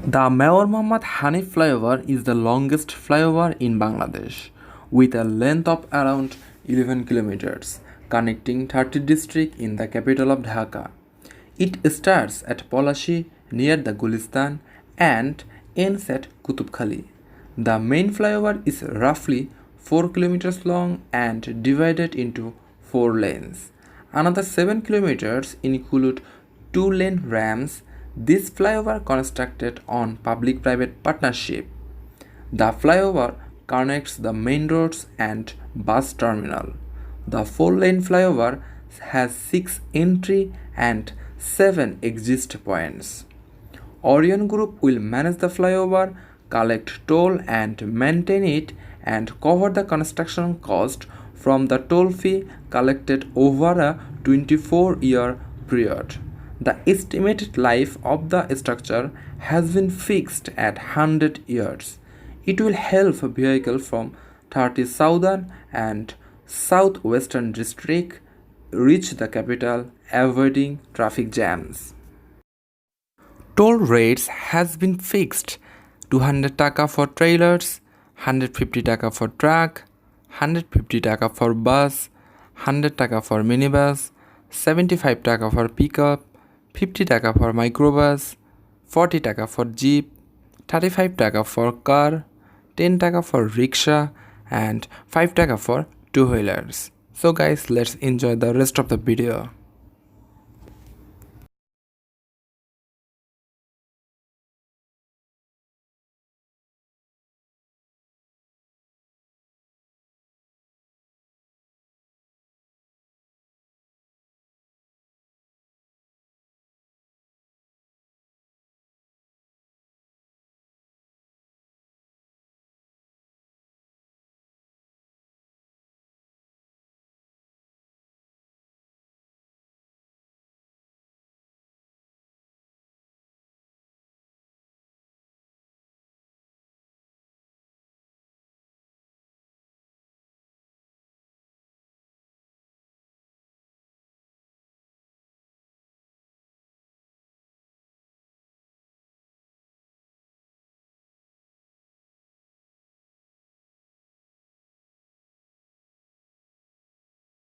The Mayor Mohammad Hanif Flyover is the longest flyover in Bangladesh, with a length of around 11 kilometers, connecting 30 districts in the capital of Dhaka. It starts at Palashi near the Gulistan and ends at Kutubkhali. The main flyover is roughly 4 kilometers long and divided into 4 lanes. Another 7 kilometers include 2-lane ramps. This flyover constructed on public-private partnership. The flyover connects the main roads and bus terminal. The 4-lane flyover has 6 entry and 7 exit points. Orion Group will manage the flyover, collect toll and maintain it, and cover the construction cost from the toll fee collected over a 24-year period. The estimated life of the structure has been fixed at 100 years. It will help vehicles from 30 southern and southwestern districts reach the capital, avoiding traffic jams. Toll rates has been fixed: 200 taka for trailers, 150 taka for truck, 150 taka for bus, 100 taka for minibus, 75 taka for pickup, 50 taka for microbus, 40 taka for jeep, 35 taka for car, 10 taka for rickshaw, and 5 taka for two-wheelers. So guys, let's enjoy the rest of the video.